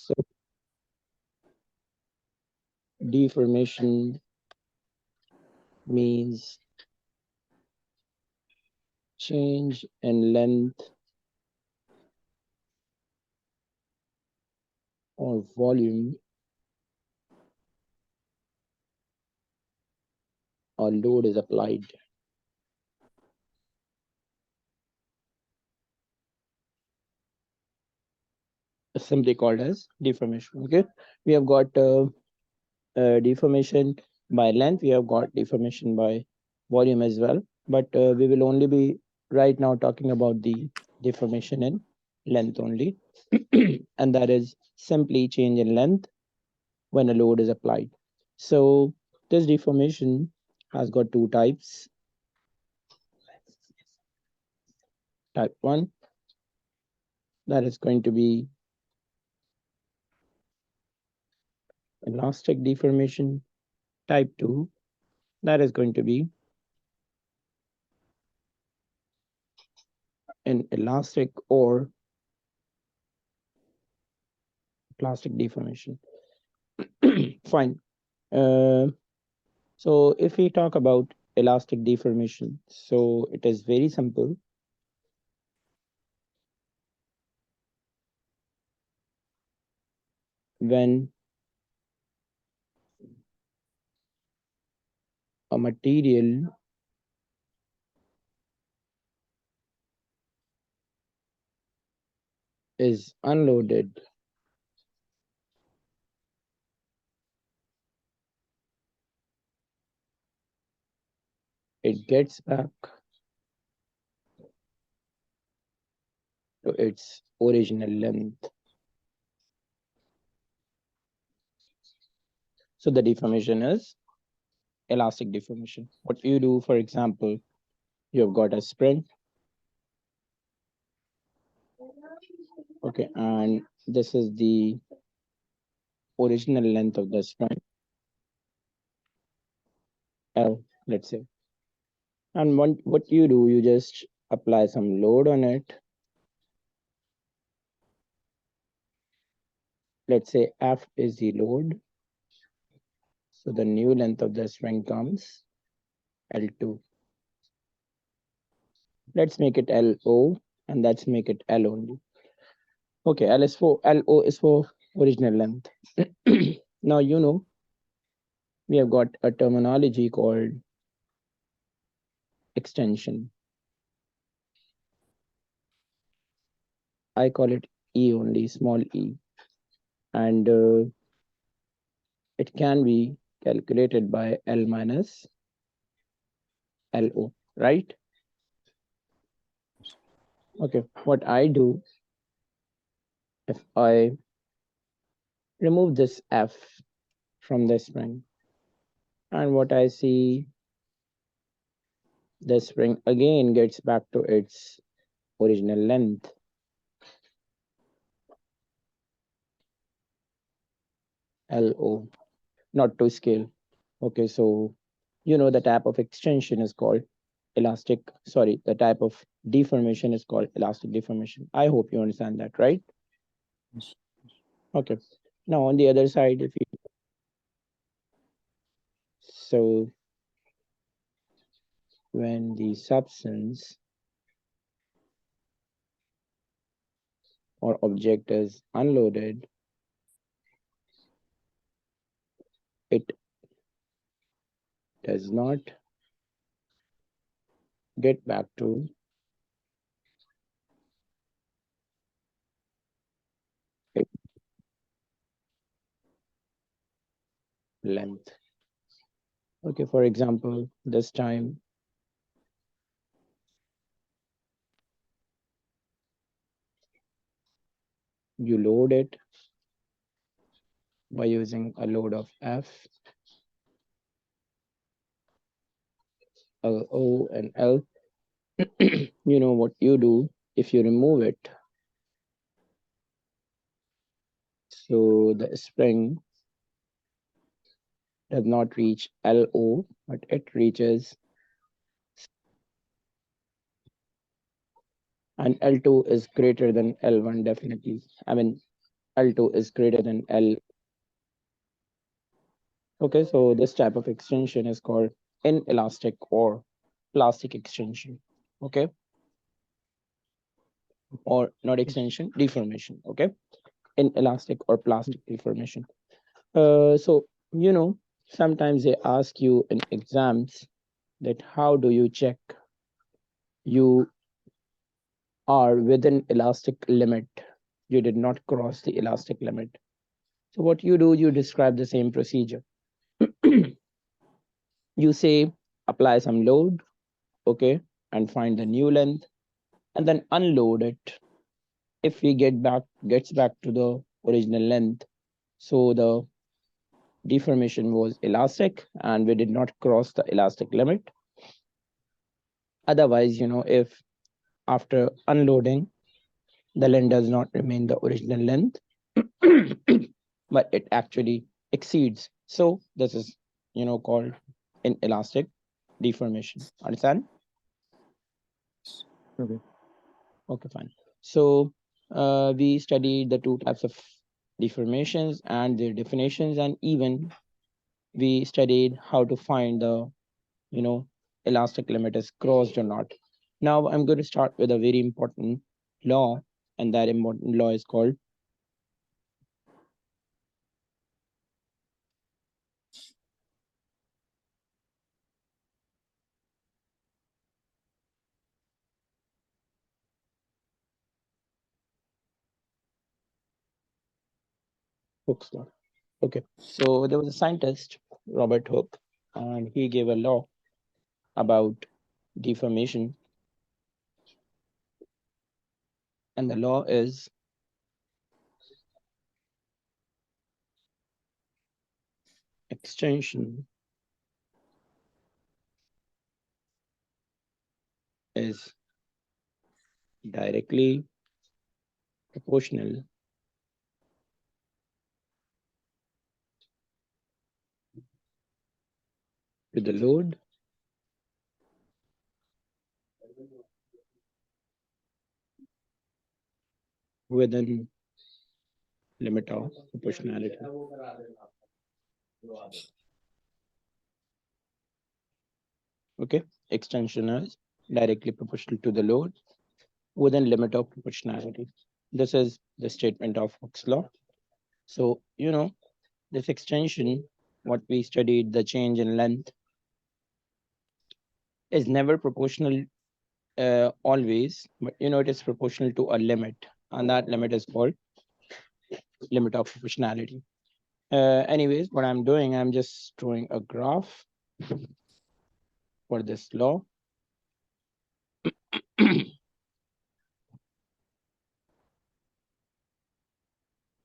So deformation means change in length or volume or load is applied. Simply called as deformation. Okay, we have got deformation by length, we have got deformation by volume as well, but we will only be right now talking about the deformation in length only. And that is simply change in length when a load is applied. So this deformation has got two types. Type 1, that is going to be elastic deformation. Type 2, that is going to be an elastic or plastic deformation. Fine. So if we talk about elastic deformation, so it is very simple. When a material is unloaded, it gets back to its original length. So the deformation is elastic deformation. What you do, for example, you've got a spring. Okay, and this is the original length of the spring, L, let's say. And what you do, you just apply some load on it. Let's say F is the load. So the new length of the spring comes L2. Let's make it LO and let's make it L only. Okay, L is for LO is for original length. Now you know we have got a terminology called extension. I call it E only, small e, and it can be calculated by L minus LO, right? Okay, what I do, if I remove this F from the spring, and what I see, the spring again gets back to its original length. LO, not to scale. Okay, so you know the type of extension is called elastic, sorry, the type of deformation is called elastic deformation. I hope you understand that, right? Yes. Okay. Now on the other side, if you, so when the substance or object is unloaded, it does not get back to its length. Okay, for example, this time you load it by using a load of F, O, and L. You know what you do if you remove it. So the spring does not reach LO, but it reaches, and L2 is greater than L1 definitely. I mean, L2 is greater than L. Okay, so this type of extension is called inelastic or plastic extension. Okay, or not extension, deformation. Okay, inelastic or plastic deformation. So sometimes they ask you in exams that how do you check you are within elastic limit, you did not cross the elastic limit. So what you do, you describe the same procedure. You say apply some load, okay, and find the new length, and then unload it. If we gets back to the original length, so the deformation was elastic and we did not cross the elastic limit. Otherwise, if after unloading the length does not remain the original length, but it actually exceeds, so this is called inelastic deformation. Understand? Okay. Okay, fine. So we studied the two types of deformations and their definitions, and even we studied how to find the you know elastic limit is crossed or not. Now I'm going to start with a very important law, and that important law is called Hooke's law. Okay, so there was a scientist, Robert Hooke, and he gave a law about deformation, and the law is extension is directly proportional to the load within limit of proportionality. Okay, extension is directly proportional to the load within limit of proportionality. This is the statement of Hooke's law. So this extension, what we studied, the change in length, is never proportional always, but it is proportional to a limit, and that limit is called limit of proportionality. Anyways, what I'm doing, I'm just drawing a graph for this law.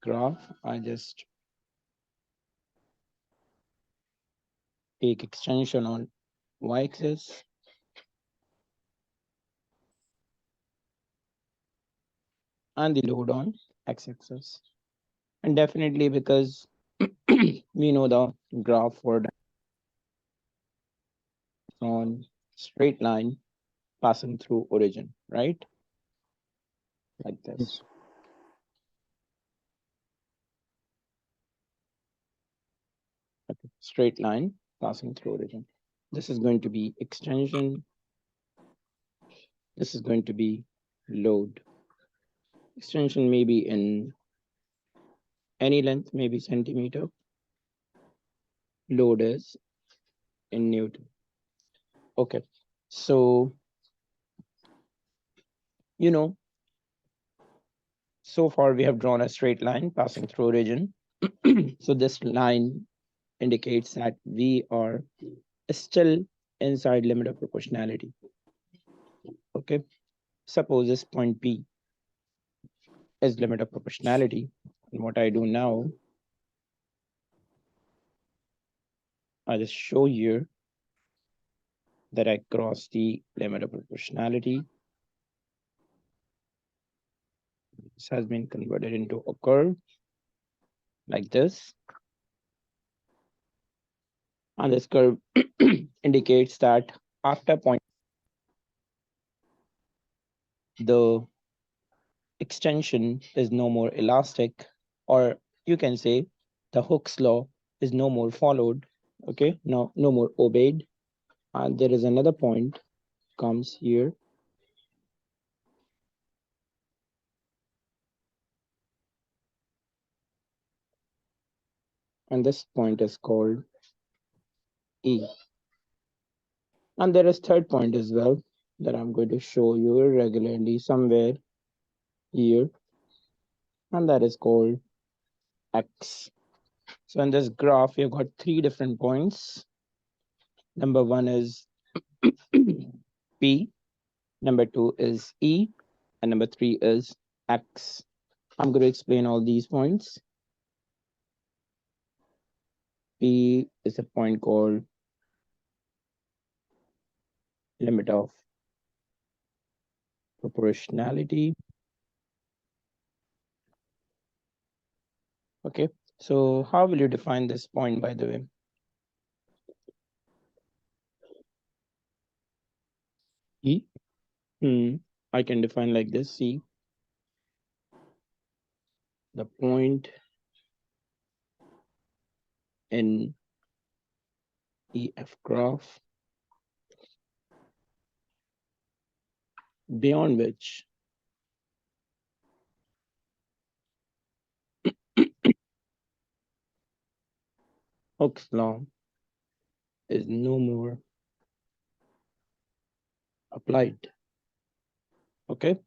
Graph, I just take extension on y-axis and the load on x-axis. And definitely because we know the graph for on straight line passing through origin, right? Like this. Yes. Okay. Straight line passing through origin. This is going to be extension. This is going to be load. Extension may be in any length, maybe centimeter. Load is in Newton. Okay. So, so far we have drawn a straight line passing through origin. So this line indicates that we are still inside limit of proportionality. Okay. Suppose this point P is limit of proportionality. And what I do now, I just show here that I cross the limit of proportionality. This has been converted into a curve like this. And this curve indicates that after point, the extension is no more elastic or you can say the Hooke's law is no more followed. Okay, no more obeyed. And there is another point comes here. And this point is called E. And there is third point as well that I'm going to show you irregularly somewhere here, and that is called X. So in this graph, you've got three different points. Number one is P, number two is E, and number three is X. I'm going to explain all these points. P is a point called limit of proportionality. Okay, so how will you define this point, by the way? E. I can define like this. See, the point in EF graph beyond which Hooke's law is no more applied. Okay,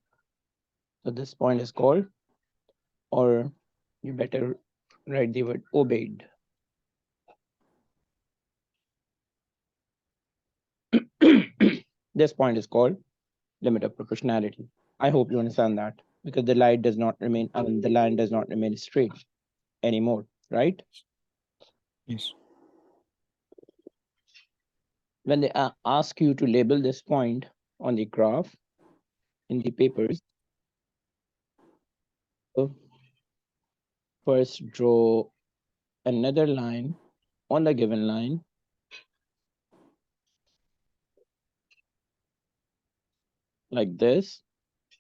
so this point is called, or you better write the word obeyed. This point is called limit of proportionality. I hope you understand that, because the line does not remain, the line does not remain straight anymore, right? Yes. When they ask you to label this point on the graph in the papers, first draw another line on the given line, like this,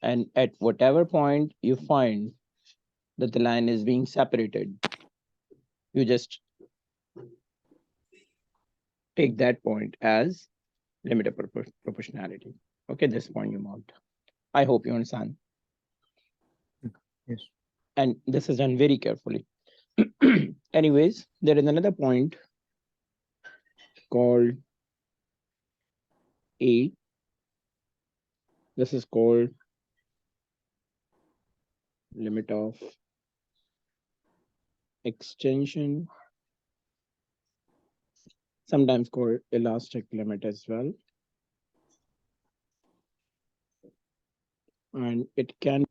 and at whatever point you find that the line is being separated, you just take that point as limit of proportionality. Okay, this point you marked. I hope you understand. Yes. And this is done very carefully. Anyways, there is another point called A. This is called limit of extension, sometimes called elastic limit as well. And it can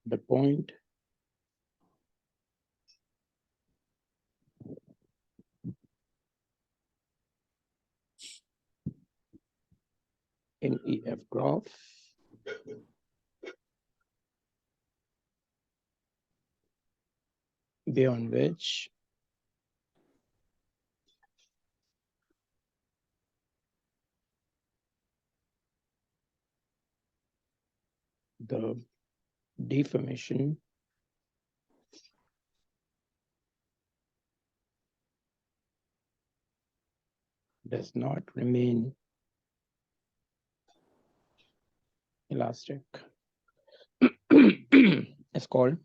the point in EF graph beyond which the deformation does not remain elastic. It's called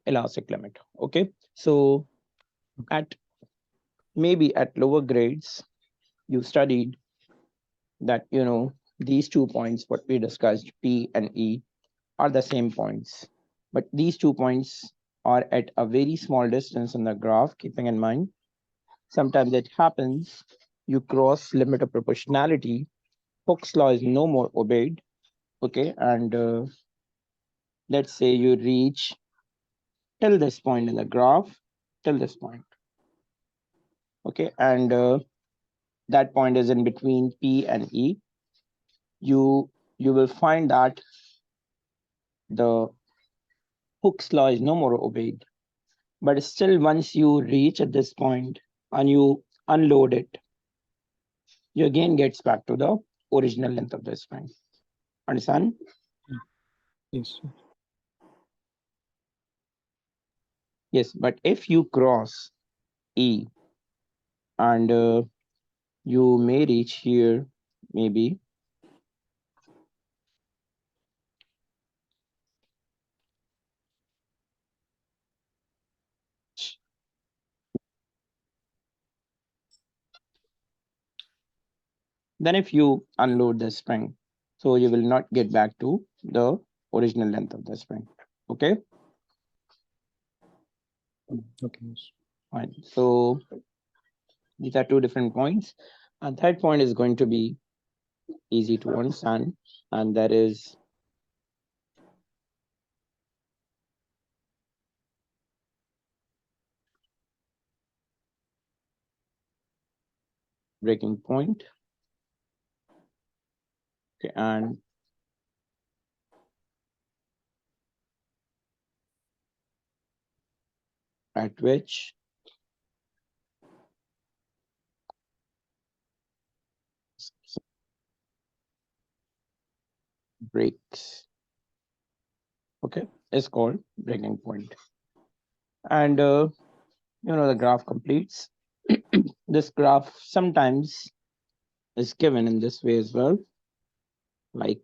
elastic limit. Okay, so at maybe at lower grades you studied that these 2 points what we discussed, P and E, are the same points, but these 2 points are at a very small distance in the graph. Keeping in mind, sometimes it happens you cross limit of proportionality, Hooke's law is no more obeyed. Okay, and let's say you reach till this point in the graph, till this point. Okay, and that point is in between P and E. You will find that the Hooke's law is no more obeyed. But still, once you reach at this point and you unload it, you again gets back to the original length of the spring. Understand? Yes. Yes, but if you cross E and you may reach here, maybe, then if you unload the spring, so you will not get back to the original length of the spring. Okay, Okay. Yes. fine. So these are two different points. And third point is going to be easy to understand, and that is breaking point. Okay, and at which breaks, okay, is called breaking point. And the graph completes. This graph sometimes is given in this way as well, like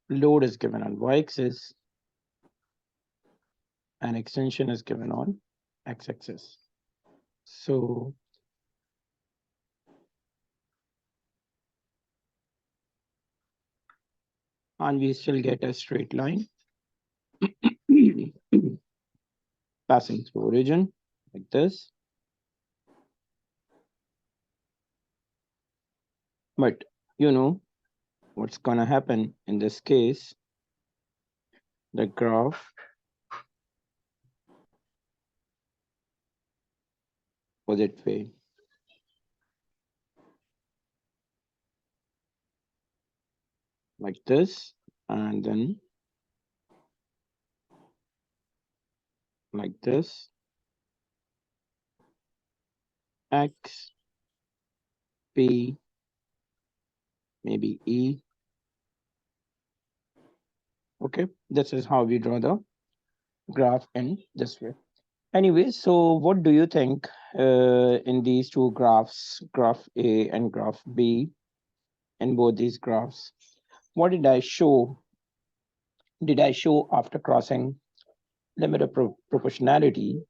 load is given on y-axis and extension is given on x-axis. So and we still get a straight line passing through origin like this. But you know what's gonna happen in this case, the graph opposite way. Like this, and then like this, X, P, maybe E. Okay, this is how we draw the graph in this way. Anyway, so what do you think in these two graphs, graph A and graph B, in both these graphs? What did I show? Did I show after crossing limit of proportionality?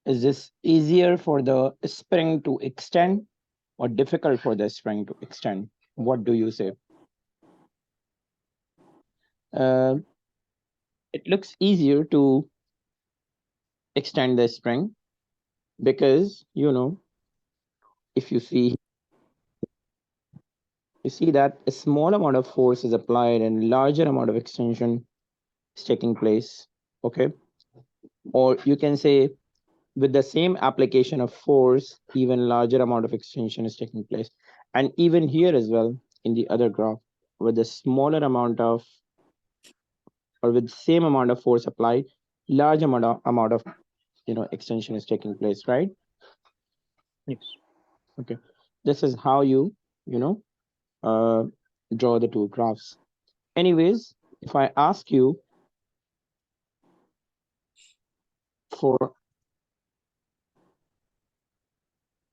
Is this easier for the spring to extend or difficult for the spring to extend? What do you say? Uh, it looks easier to extend the spring because, if you see that a small amount of force is applied and larger amount of extension is taking place. Okay. Or you can say with the same application of force, even larger amount of extension is taking place. And even here as well, in the other graph, with the smaller amount of, or with same amount of force applied, large amount of extension is taking place, right? Yes. Okay. This is how you know, uh, draw the two graphs. Anyways, if I ask you for,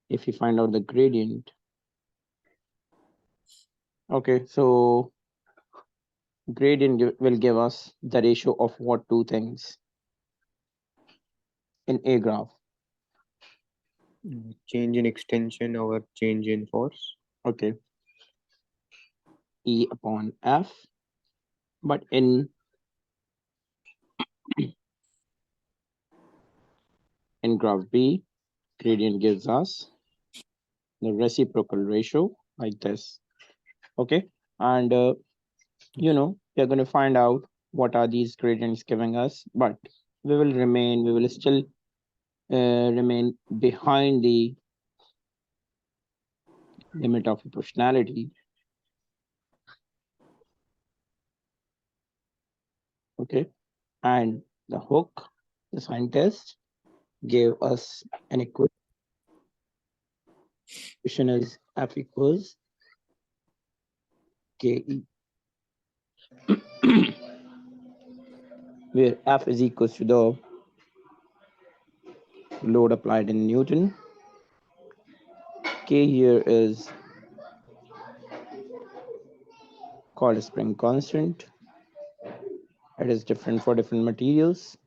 if you find out the gradient, okay, so gradient will give us the ratio of what two things in a graph. Change in extension over change in force. Okay, E upon F, but in graph B, gradient gives us the reciprocal ratio like this. Okay, and we're going to find out what are these gradients giving us, but we will still remain behind the limit of proportionality. Okay. And the hook, the scientist gave us an equation is F equals KE, where F is equals to the load applied in Newton. K here is called a spring constant. It is different for different materials,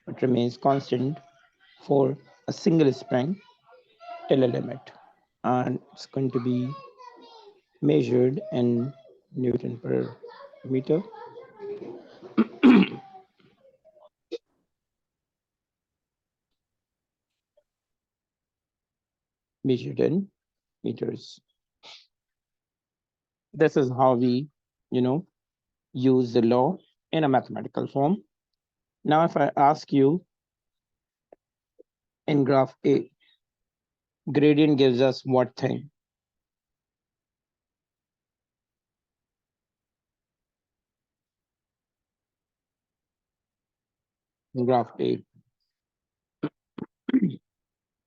but remains constant for a single spring till a limit. And it's going to be measured in Newton per meter. Measured in meters. This is how we, you know, use the law in a mathematical form. Now, if I ask you in graph A, gradient gives us what thing? In graph A,